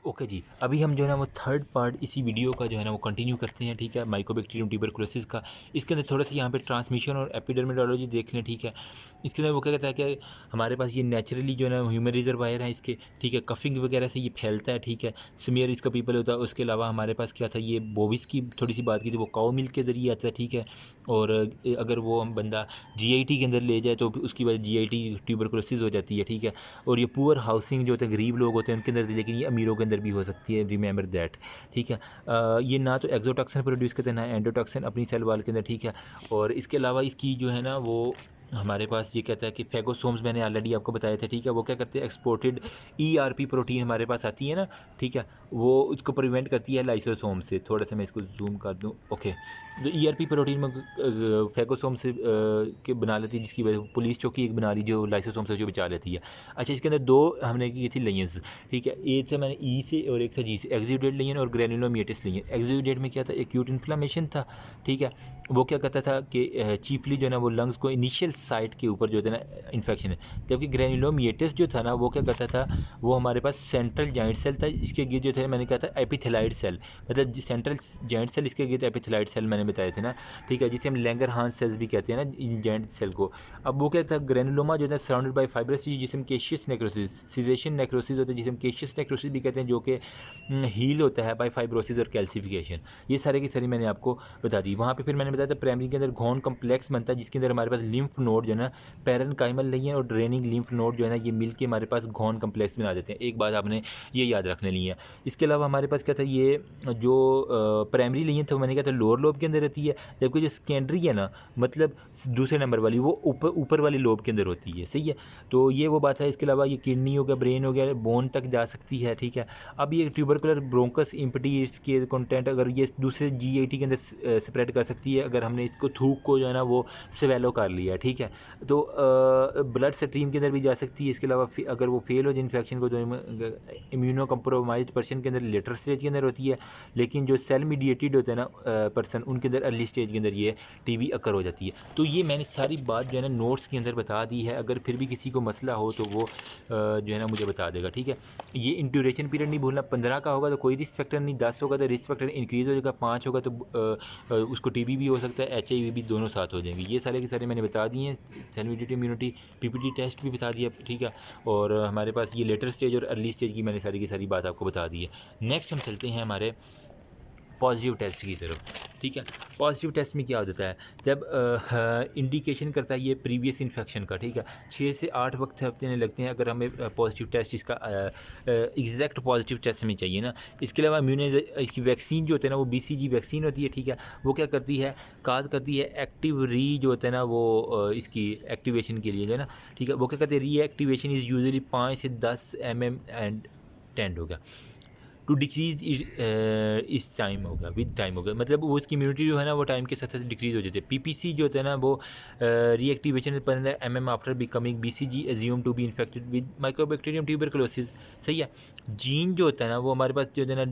Okay जी, अभी हम जो है ना वो थर्ड पार्ट इसी वीडियो का जो है ना वो कंटिन्यू करते हैं, ठीक है, माइकोबैक्टीरियम ट्यूबरकुलोसिस का। इसके अंदर थोड़ा सा यहाँ पे ट्रांसमिशन और एपिडर्मिडोलॉजी देख लें, ठीक है। इसके अंदर वो क्या कहता है कि हमारे पास ये नेचुरली जो है ना ह्यूमन रिजर्वायर है इसके, ठीक है, कफिंग वगैरह से ये फैलता है, ठीक है। स्मीयर इसका पीपल होता है। उसके अलावा हमारे पास क्या था, ये बोविस की थोड़ी सी बात की थी, वो काउ मिल्क के ज़रिए आता है, ठीक है। और अगर वो हम बंदा जीआईटी के अंदर ले जाए तो उसकी वजह जीआईटी ट्यूबरकुलोसिस हो जाती है, ठीक है। और ये पुअर हाउसिंग जो होते हैं, गरीब लोग होते हैं उनके अंदर, लेकिन ये अमीरों के अंदर भी हो सकती है, रिमेंबर दैट, ठीक है। ये ना तो एक्सोटॉक्सिन प्रोड्यूस करते हैं ना एंडोटॉक्सिन अपनी सेल वाल के अंदर, ठीक है। और इसके अलावा इसकी जो है ना वो हमारे पास ये कहता है कि फेगोसोम्स मैंने ऑलरेडी आपको बताए थे, ठीक है। वो क्या करते हैं, एक्सपोर्टेड ईआरपी प्रोटीन हमारे पास आती है ना, ठीक है, वो उसको प्रिवेंट करती है लाइसोसोम से। थोड़ा सा मैं इसको जूम कर दूं, ओके। तो ईआरपी प्रोटीन में फेगोसोम से के बना लेती है, जिसकी वजह से पुलिस चौकी एक बना रही जो लाइसोसोम से जो बचा लेती है। अच्छा, इसके अंदर दो हमने की थी लेयर्स, ठीक है। एक से मैंने ई से और एक से जी से, एक्सुडेट लेयर और ग्रेनुलोमिएटिस लेयर। एक्सुडेट में क्या था, एक्यूट इन्फ्लामेशन था, ठीक है। वो क्या कहता था कि चीफली जो है ना वो लंग्स को इनिशियल साइट के ऊपर जो है ना इन्फेक्शन है। जबकि ग्रेनुलोमिएटिस जो था ना वो क्या कहता था, वो हमारे पास सेंट्रल जॉइंट सेल था, इसके आगे जो थे मैंने कहा था एपिथेलाइड सेल, मतलब सेंट्रल जॉइंट सेल, इसके आगे एपिथेलाइड सेल मैंने बताए थे ना, ठीक है, जिसे हम लैंगरहांस सेल्स भी कहते हैं ना इन जॉइंट सेल को। अब वो क्या था, ग्रेनुलोमा जो है सराउंडेड बाय फाइब्रस टिश्यू जिसे हम केशियस नेक्रोसिस, सीजेशन नेक्रोसिस होता है जिसे हम केशियस नेक्रोसिस भी कहते हैं, जो कि हील होता है बाय फाइब्रोसिस और कैल्सिफिकेशन। ये सारे की सारी मैंने आपको बता दी। वहाँ पे फिर मैंने बताया था प्राइमरी के अंदर घोन कम्प्लेक्स बनता है, जिसके अंदर हमारे पास लिम्फ नोड जो है ना पैरेनकाइमल लेयर और ड्रेनिंग लिम्फ नोड जो है ना ये मिल के हमारे पास घोन कम्प्लेक्स बना देते हैं। एक बात आपने ये याद रखने ली है। इसके अलावा हमारे पास क्या था, ये जो प्राइमरी लेयर था मैंने कहा था लोअर लोब के अंदर रहती है, जबकि जो सेकेंडरी है ना, मतलब दूसरे नंबर वाली, वो ऊपर वाली लोब के अंदर होती है, सही है। तो ये वो बात है। इसके अलावा ये किडनी हो गया, ब्रेन हो गया, बोन तक जा सकती है, ठीक है। अब ये ट्यूबरकुलर ब्रोंकस इम्पटी इसके कंटेंट अगर ये दूसरे जीआईटी के अंदर स्प्रेड कर सकती है, अगर हमने इसको थूक को जो है ना वो स्वेलो कर लिया, ठीक है। तो ब्लड स्ट्रीम के अंदर भी जा सकती है। इसके अलावा अगर वो फेल हो जाए इन्फेक्शन को, तो इम्यूनो कम्प्रोमाइज्ड पर्सन के अंदर लेटर स्टेज के अंदर होती है, लेकिन जो सेल मीडिएटेड होते हैं ना पर्सन, उनके अंदर अर्ली स्टेज के अंदर ये टीबी अकर हो जाती है। तो ये मैंने सारी बात जो है ना नोट्स के अंदर बता दी है। अगर फिर भी किसी को मसला हो तो वो जो है ना मुझे बता देगा, ठीक है। ये इंड्यूरेशन पीरियड नहीं भूलना, 15 का होगा तो कोई रिस्क फैक्टर नहीं, 10 होगा तो रिस्क फैक्टर इंक्रीज़ हो जाएगा, 5 होगा तो उसको टीबी भी हो सकता है, एचआईवी भी, दोनों साथ हो जाएंगे। ये सारे के सारे मैंने बता दिए हैं। Cell mediated immunity, PPT test भी बता दिया, ठीक है। और हमारे पास ये लेटर स्टेज और अर्ली स्टेज की मैंने सारी की सारी बात आपको बता दी है। नेक्स्ट हम चलते हैं हमारे पॉजिटिव टेस्ट की तरफ, ठीक है। पॉजिटिव टेस्ट में क्या होता है, जब इंडिकेशन करता है ये प्रीवियस इन्फेक्शन का, ठीक है। 6 से 8 वक्त हफ्ते लगते हैं अगर हमें पॉजिटिव टेस्ट इसका एग्जैक्ट पॉजिटिव टेस्ट में चाहिए ना। इसके अलावा इसकी वैक्सीन जो होते हैं ना वो बीसीजी वैक्सीन होती है, ठीक है। वो क्या करती है, काज करती है एक्टिव री जो होता है ना वो इसकी एक्टिवेशन के लिए जो है ना, ठीक है। वो क्या करते हैं, री एक्टिवेशन इज़ यूजली 5 से 10 mm एंड 10 होगा टू डिक्रीज़ इस टाइम होगा, विद टाइम होगा, मतलब वो उसकी इम्यूनिटी जो है ना वो टाइम के साथ साथ डिक्रीज़ हो जाती है। पीपीसी जो होता है ना वो reactivation 15 mm after becoming BCG assume to be infected with mycobacterium tuberculosis, सही है। जीन जो होता है ना वो हमारे पास जो है ना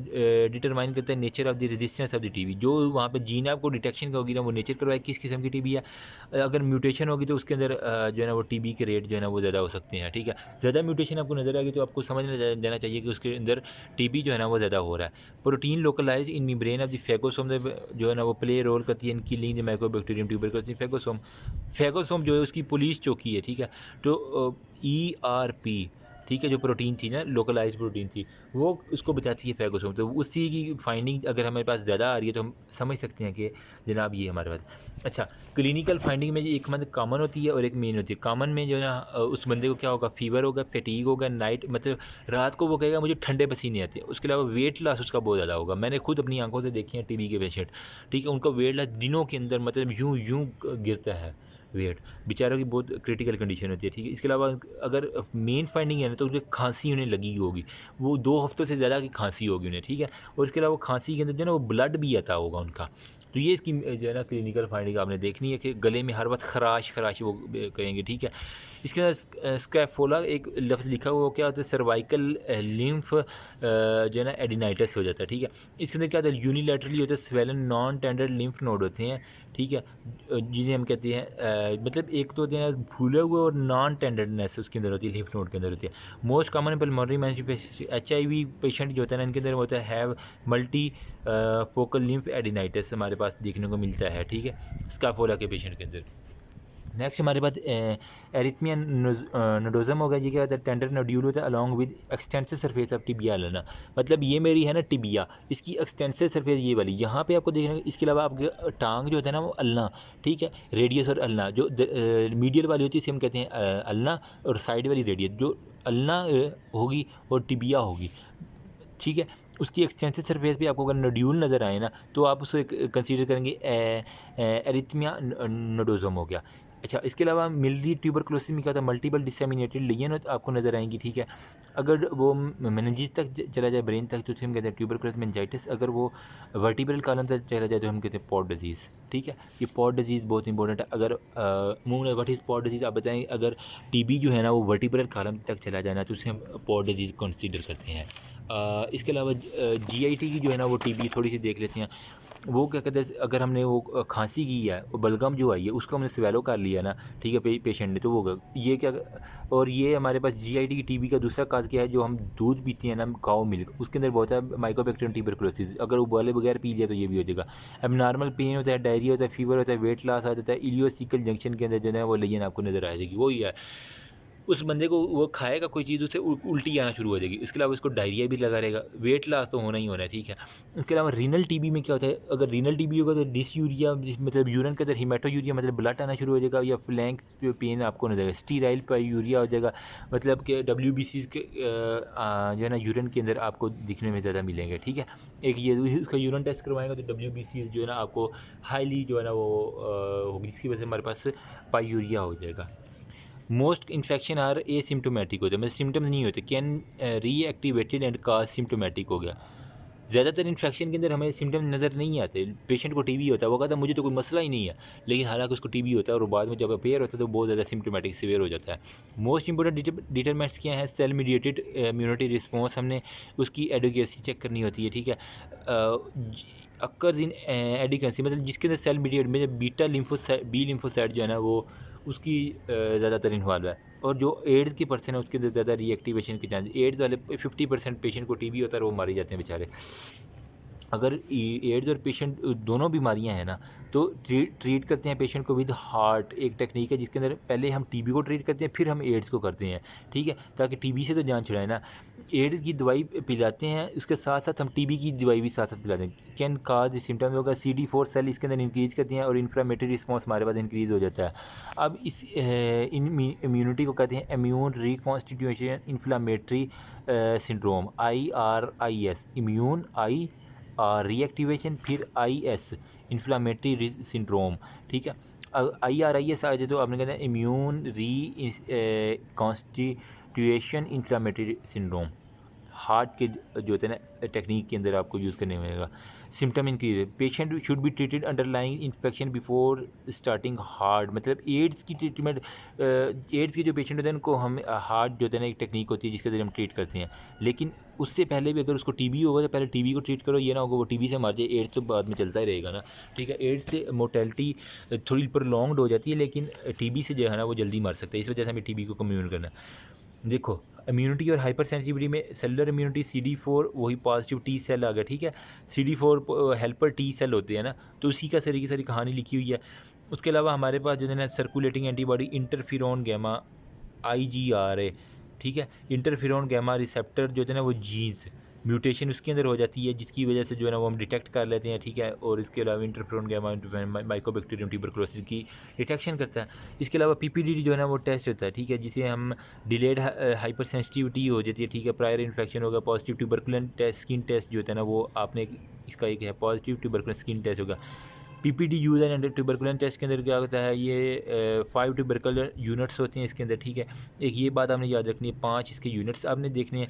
डिटरमाइन करता है nature of the resistance of the TB. जो वहाँ पे जीन आपको डिटेक्शन का होगी ना वो नेचर करवाए किस किस्म की टीबी है। अगर म्यूटेशन होगी तो उसके अंदर जो है ना वो टीबी के रेट जो है ना वो ज़्यादा हो सकते हैं, ठीक है। ज़्यादा म्यूटेशन आपको नज़र आएगी तो आपको समझना जाना चाहिए कि उसके अंदर टीबी जो है ना वो ज़्यादा हो रहा है। Protein localised in membrane of the phagosome जो है ना वो प्ले रोल करती है in killing the mycobacterium tuberculosis. Phagosome जो है उसकी पुलिस चौकी है, ठीक है। तो ERP, ठीक है, जो प्रोटीन थी ना लोकलाइज्ड प्रोटीन थी वो उसको बचाती है फेगोसोम। तो उसी की फाइंडिंग अगर हमारे पास ज़्यादा आ रही है तो हम समझ सकते हैं कि जनाब ये हमारे पास। अच्छा, क्लिनिकल फाइंडिंग में एक मतलब कॉमन होती है और एक मेन होती है। कॉमन में जो है ना उस बंदे को क्या होगा, फीवर होगा, फैटीग होगा, नाइट मतलब रात को वो कहेगा मुझे ठंडे पसीने आते हैं। उसके अलावा वेट लॉस उसका बहुत ज़्यादा होगा। मैंने खुद अपनी आंखों से देखे हैं टीबी के पेशेंट, ठीक है, उनका वेट लॉस दिनों के अंदर मतलब यूँ गिरता है वेट, बेचारों की बहुत क्रिटिकल कंडीशन होती है, ठीक है। इसके अलावा अगर मेन फाइंडिंग है ना तो उनकी खांसी उन्हें लगी होगी, वो 2 हफ्तों से ज़्यादा की खांसी होगी उन्हें, ठीक है। और इसके अलावा खांसी के अंदर जो है ना वो ब्लड भी आता होगा उनका। तो ये इसकी जो है ना क्लिनिकल फाइंडिंग आपने देखनी है कि गले में हर वक्त खराश खराश वो कहेंगे, ठीक है। इसके अंदर स्क्रैफोला एक लफ्ज़ लिखा हुआ, क्या होता है, सर्वाइकल लिम्फ जो है ना एडिनाइटिस हो जाता है, ठीक है। इसके अंदर क्या होता है, यूनिलैटरली होता है swollen non tender lymph node होते हैं, ठीक है, जिन्हें हम कहते हैं मतलब एक तो होते हैं फूले हुए और नॉन टेंडरनेस उसके अंदर होती है, लिम्फ नोड के अंदर होती है। Most common pulmonary manifestation HIV patient जो होता है ना, इनके अंदर होता है हैव मल्टी फोकल लिम्फ एडिनाइटिस हमारे पास देखने को मिलता है, ठीक है, स्काफोला के पेशेंट के अंदर। नेक्स्ट हमारे पास एरिथमिया नोडोजम होगा। ये क्या होता है, टेंडर नोड्यूल होता है along with extensive surface of tibia लेना, मतलब ये मेरी है ना टिबिया, इसकी एक्सटेंसिव सरफेस ये वाली, यहाँ पे आपको देखना। इसके अलावा आपके टांग जो होता है ना वो अल्ना, ठीक है, रेडियस और अल्ना, जो मीडियल वाली होती है इसे हम कहते हैं अल्ना, और साइड वाली रेडियस, जो अल्ना होगी और टिबिया होगी, ठीक है। उसकी एक्सटेंसिव सरफेस पे आपको अगर नोड्यूल नज़र आए ना तो आप उसे कंसीडर करेंगे एरिथमिया नोडोजम हो गया। अच्छा, इसके अलावा मिल्डी ट्यूबरक्लोसिस में क्या होता है, मल्टीपल डिसेमिनेटेड लेजन आपको नज़र आएंगी, ठीक है। अगर वो मेनिंजिस तक चला जाए, ब्रेन तक, तो हम कहते हैं ट्यूबरक्लोसिस मेनिंजाइटिस। अगर वो वर्टिब्रल कॉलम तक चला जाए तो हम कहते हैं पॉट डिजीज़, ठीक है। ये पॉट डिजीज़ बहुत इंपॉर्टेंट है। अगर मुंह में व्हाट इज़ पॉट डिजीज़ आप बताएं, अगर टीबी जो है ना वो वर्टिब्रल कॉलम तक चला जाना तो उसे हम पॉट डिजीज़ कंसीडर करते हैं। इसके अलावा GIT की जो है ना वो टीबी थोड़ी सी देख लेते हैं। वो क्या कहते हैं, अगर हमने वो खांसी की है, वो बलगम जो आई है उसको हमने स्वेलो कर लिया ना, ठीक है, पेशेंट ने, तो वो ये क्या, और ये हमारे पास GIT की टीबी का दूसरा काज क्या है, जो हम दूध पीते हैं ना काऊ मिल्क, उसके अंदर बहुत है माइकोबैक्टीरियम ट्यूबरकुलोसिस, अगर उबाले बगैर पी लिया तो ये भी हो जाएगा। अब नॉर्मल पेन होता है, डायरिया होता है, फीवर होता है, वेट लॉस आ जाता है, इलियोसिकल जंक्शन के अंदर जो है वो लेजन आपको नज़र आ जाएगी, वही है। उस बंदे को वो खाएगा कोई चीज़, उससे उल्टी आना शुरू हो जाएगी। इसके अलावा उसको डायरिया भी लगा रहेगा, वेट लॉस तो होना ही होना है, ठीक है। इसके अलावा रीनल टीबी में क्या होता है, अगर रीनल टीबी होगा तो डिसयूरिया, मतलब यूरिन के अंदर हिमेटोयूरिया, मतलब ब्लड आना शुरू हो जाएगा, या फ्लैंक्स पेन आपको नजर आएगा, स्टीराइल पायूरिया हो जाएगा, मतलब कि WBCs के जो है ना यूरिन के अंदर आपको दिखने में ज़्यादा मिलेंगे, ठीक है। एक ये उसका यूरिन टेस्ट करवाएंगे तो WBCs जो है ना आपको हाईली जो है ना वो होगी, जिसकी वजह से हमारे पास पायूरिया हो जाएगा। मोस्ट इन्फेक्शन आर एसिम्टोमेटिक होते हैं, मतलब सिम्टम्स नहीं होते, can reactivated and cause symptomatic हो गया। ज़्यादातर इन्फेक्शन के अंदर हमें सिम्टम्स नज़र नहीं आते। पेशेंट को टीबी होता है, वो कहता है मुझे तो कोई मसला ही नहीं है, लेकिन हालांकि उसको टीबी होता है और बाद में जब अपेयर होता है तो बहुत ज़्यादा सिम्टोमेटिक सीवियर हो जाता है। मोस्ट इंपॉर्टेंट डिटरमिनेंट्स क्या है, सेल मीडिएटेड इम्यूनिटी रिस्पॉन्स, हमने उसकी एडुकेसी चेक करनी होती है, ठीक है। अक्कर्स इन एडिकेंसी, मतलब जिसके अंदर सेल मीडिएट में बीटा लिम्फोसाइट, बी लिम्फोसाइट जो है ना वो उसकी ज़्यादातर इन्वॉल्व है। और जो एड्स की पर्सन है उसके अंदर ज़्यादा रीएक्टिवेशन के चांस, एड्स वाले 50% पेशेंट को टीबी होता है और वो मारे जाते हैं बेचारे। अगर एड्स और पेशेंट दोनों बीमारियां हैं ना तो ट्रीट करते हैं पेशेंट को विद हार्ट, एक टेक्निक है जिसके अंदर पहले हम टीबी को ट्रीट करते हैं फिर हम एड्स को करते हैं, ठीक है, ताकि टीबी से तो जान छुड़ाए ना। एड्स की दवाई पिलाते हैं, उसके साथ साथ हम टीबी की दवाई भी साथ साथ पिलाते हैं। कैन काज सिम्टम्स होगा, CD4 सेल इसके अंदर इंक्रीज़ करती हैं और इन्फ्लामेटरी रिस्पॉन्स हमारे पास इंक्रीज़ हो जाता है। अब इस इम्यूनिटी को कहते हैं immune reconstitution inflammatory syndrome, IRIS, immune reactivation, फिर IS इन्फ्लामेटरी सिंड्रोम, ठीक है। IRIS आ जाए तो आपने कहते हैं immune constitution inflammatory syndrome. Heart के जो होते हैं ना टेक्निक के अंदर आपको यूज़ करने मिलेगा। सिम्टम इंक्रीज है, patient should be treated underlying infection before starting heart, मतलब एड्स की ट्रीटमेंट, एड्स के जो पेशेंट होते हैं उनको हम हार्ट जो होता है ना एक टेक्निक होती है जिसके ज़रिए हम ट्रीट करते हैं, लेकिन उससे पहले भी अगर उसको टीबी होगा तो पहले टीबी को ट्रीट करो, ये ना होगा वो टीबी से मार जाए, एड्स तो बाद में चलता ही रहेगा ना, ठीक है। एड्स से मोर्टेलिटी थोड़ी प्रोलॉन्ग्ड हो जाती है, लेकिन टीबी से जो है ना वो जल्दी मार सकता है, इस वजह से हमें टीबी को कम्यून करना है। देखो इम्यूनिटी और हाइपर सेंसिटिविटी में सेलुलर इम्यूनिटी CD4 वही पॉजिटिव T सेल आ गया, ठीक है। CD4 हेल्पर T सेल होते हैं ना, तो उसी का सारी की सारी कहानी लिखी हुई है। उसके अलावा हमारे पास जो है ना circulating antibody interferon gamma IgRA, ठीक है। इंटरफेरोन गैमा रिसेप्टर जो है ना वो जीन्स म्यूटेशन उसके अंदर हो जाती है जिसकी वजह से जो है ना वो हम डिटेक्ट कर लेते हैं, ठीक है। और इसके अलावा इंटरफेरोन गैमा माइकोबैक्टीरियम ट्यूबरकुलोसिस की डिटेक्शन करता है। इसके अलावा PPD जो है ना वो टेस्ट होता है, ठीक है, जिसे हम डिलेड हाइपर सेंसिटिविटी हो जाती है, ठीक है। प्रायर इन्फेक्शन होगा, पॉजिटिव ट्यूबरकुलन टेस्ट, स्किन टेस्ट जो होता है ना वो आपने इसका एक है पॉजिटिव ट्यूबरकुलन स्किन टेस्ट होगा। PPD यूज़ एंड ट्यूबरकुलन टेस्ट के अंदर क्या होता है, ये 5 ट्यूबरकुलर यूनिट्स होते हैं इसके अंदर, ठीक है। एक ये बात आपने याद रखनी है, 5 इसके यूनिट्स आपने देखने हैं।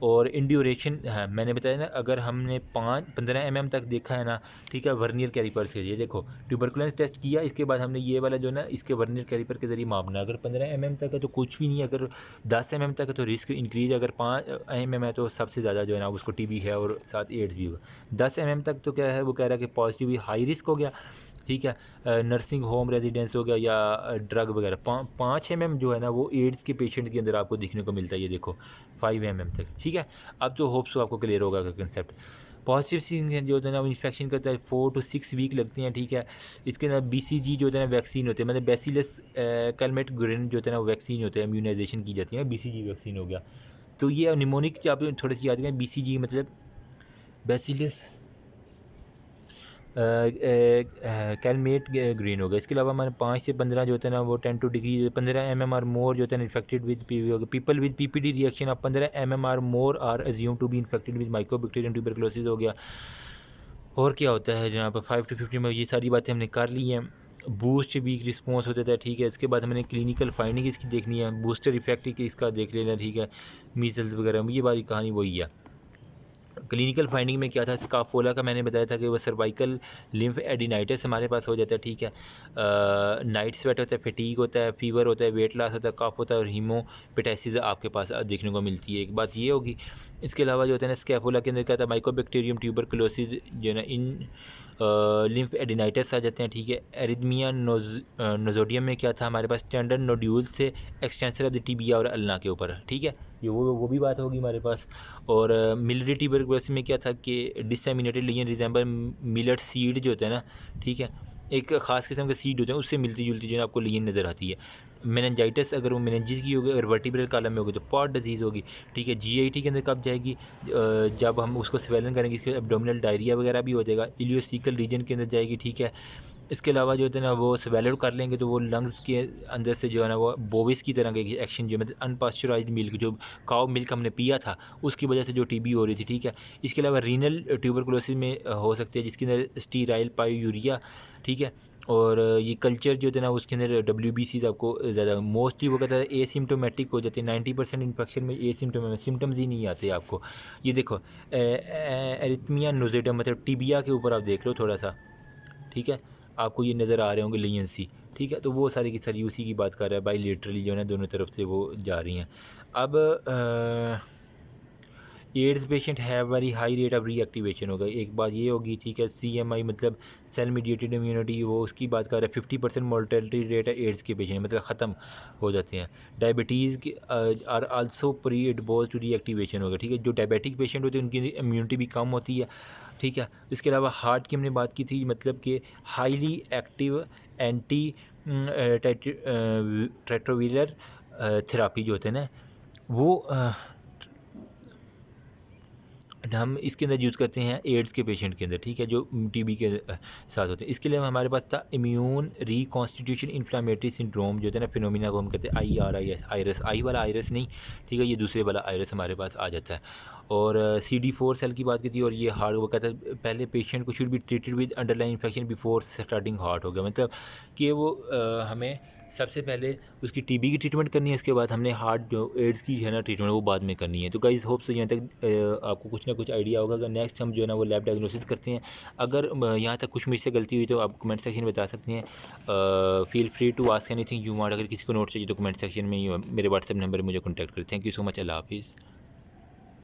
और इन ड्यूरेशन, हाँ मैंने बताया ना, अगर हमने 15 mm तक देखा है ना, ठीक है, वर्नियर कैलिपर से, ये देखो ट्यूबरकुलोसिस टेस्ट किया, इसके बाद हमने ये वाला जो ना इसके वर्नियर कैलिपर के ज़रिए मापना। अगर 15 mm तक है तो कुछ भी नहीं है, अगर 10 mm तक है तो रिस्क इंक्रीज, अगर 5 mm है तो सबसे ज़्यादा जो है ना उसको टीबी है और साथ एड्स भी होगा। 10 mm तक तो क्या है, वो कह रहा है कि पॉजिटिव हाई रिस्क हो गया, ठीक है, नर्सिंग होम रेजिडेंस हो गया या ड्रग वगैरह। 5 mm जो है ना वो एड्स के पेशेंट के अंदर आपको दिखने को मिलता है, ये देखो 5 mm तक, ठीक है। अब तो होप्स आपको क्लियर होगा का कंसेप्ट। पॉजिटिव सिंग जो है ना वो इन्फेक्शन करता है 4 to 6 वीक लगते हैं, ठीक है। इसके अंदर BCG जो होता है ना वैक्सीन होते हैं, मतलब बैसिलस कैलमेट ग्रेन जो होता है ना वो वैक्सीन होता है, इम्यूनाइजेशन की जाती है, BCG वैक्सीन हो गया। तो ये निमोनिक जो आप थोड़ी सी याद करें, BCG मतलब बैसिलस कैलमेट ग्रीन होगा। इसके अलावा हमारे 5 से 15 जो होता है ना वो 10 to डिग्री 15 mm और मोर जो होता है इन्फेक्टेड विद PV होगा। People with PPD reaction of 15 mm और more are assume to be infected with mycobacterium tuberculosis हो गया। और क्या होता है जहाँ पर 5 to 50 में, ये सारी बातें हमने कर ली हैं। बूस्ट वीक रिस्पॉन्स होता था, ठीक है। इसके बाद हमने क्लिनिकल फाइंडिंग इसकी देखनी है, बूस्टर इफेक्ट की इसका देख लेना, ठीक है। मीजल्स वगैरह ये बारी कहानी वही है। क्लिनिकल फाइंडिंग में क्या था, स्काफोला का मैंने बताया था कि वो सर्वाइकल लिम्फ एडिनाइटिस हमारे पास हो जाता है, ठीक है। नाइट स्वेट होता है, फटीग होता है, फीवर होता है, वेट लॉस होता है, कफ होता है और हीमोपेटाइसिस आपके पास देखने को मिलती है। एक बात ये होगी। इसके अलावा जो होता है ना स्कैफोला के अंदर क्या था, माइकोबैक्टीरियम ट्यूबरकुलोसिस जो है ना इन लिम्फ एडिनाइटिस आ जाते हैं, ठीक है। एरिथमिया नोजोडियम में क्या था हमारे पास, स्टैंडर्ड नोड्यूल से एक्सटेंसर ऑफ द टिबिया और अल्ना के ऊपर, ठीक है। ये वो भी बात होगी हमारे पास। और मिलरी ट्यूबरकुलोसिस में क्या था कि डिसएमिनेटेड लीजन रिजेंबल मिलेट सीड जो होता है ना, ठीक है, एक ख़ास किस्म के सीड होते हैं, उससे मिलती जुलती जो है आपको लीजन नज़र आती है। मेनिंजाइटिस अगर वो मेनिंजिस की होगी, अगर वर्टिब्रल कॉलम में होगी तो पॉट डिजीज़ होगी, ठीक है। GIT के अंदर कब जाएगी, जब हम उसको स्वेलन करेंगे, इसके एब्डोमिनल डायरिया वगैरह भी हो जाएगा। इलियोसिकल रीजन के अंदर जाएगी, ठीक है। इसके अलावा जो होता है ना वो स्वेलो कर लेंगे तो वो लंग्स के अंदर से जो है ना वो बोविस की तरह के एक्शन जो मतलब अनपास्चराइज्ड मिल्क, जो काउ मिल्क हमने पिया था उसकी वजह से जो TB हो रही थी, ठीक है। इसके अलावा रीनल ट्यूबरकुलोसिस में हो सकती है जिसके अंदर स्टीराइल पायोयूरिया, ठीक है। और ये कल्चर जो होता है ना उसके अंदर WBCs आपको ज़्यादा मोस्टली वो कहता है एसिम्टोमेटिक हो जाते हैं। 90% इन्फेक्शन में सिम्टम्स ही नहीं आते आपको। ये देखो एरिथमिया नोजेडम मतलब टिबिया के ऊपर आप देख लो थोड़ा सा, ठीक है, आपको ये नज़र आ रहे होंगे लीनियंसी, ठीक है। तो वो सारी की सारी उसी की बात कर रहा है, बाई लिटरली जो है ना दोनों तरफ से वो जा रही हैं। अब एड्स पेशेंट है very high rate of reactivation होगा, एक बात ये होगी, ठीक है। CMI मतलब सेल मीडिएटेड इम्यूनिटी, वो उसकी बात कर रहा है। 50% मोर्टेलिटी रेट है एड्स के पेशेंट, मतलब ख़त्म हो जाते हैं। डायबिटीज़ के are also predisposed to reactivation होगा, ठीक है। जो डायबिटिक पेशेंट होते हैं उनकी इम्यूनिटी भी कम होती है, ठीक है। इसके अलावा हार्ट की हमने बात की थी, मतलब कि हाईली एक्टिव एंटी रेट्रोविलर थेरापी जो होते हैं ना वो हम इसके अंदर यूज़ करते हैं एड्स के पेशेंट के अंदर, ठीक है, जो TB के साथ होते हैं। इसके लिए हमारे पास था इम्यून रिकॉन्स्टिट्यूशन इन्फ्लामेटरी सिंड्रोम जो होता है ना, फिनोमिना को हम कहते हैं IRIS, आयरस, आई वाला आयरस नहीं, ठीक है, ये दूसरे वाला आयरस हमारे पास आ जाता है। और CD4 सेल की बात की थी, और ये हार्ट वो कहता है पहले पेशेंट को should be treated with underline infection before starting heart हो गया, मतलब कि वो हमें सबसे पहले उसकी TB की ट्रीटमेंट करनी है, इसके बाद हमने हार्ट जो एड्स की है ना ट्रीटमेंट वो बाद में करनी है। तो गाइस होप से यहाँ तक आपको कुछ ना कुछ आइडिया होगा। अगर नेक्स्ट हम जो है ना वो लैब डायग्नोसिस करते हैं, अगर यहाँ तक कुछ मुझसे गलती हुई तो आप कमेंट सेक्शन में बता सकते हैं। Feel free to ask anything you want. अगर किसी को नोट चाहिए तो कमेंट सेक्शन में मेरे WhatsApp नंबर पर मुझे कॉन्टैक्ट करें। Thank you so much. अल्लाह हाफिज़।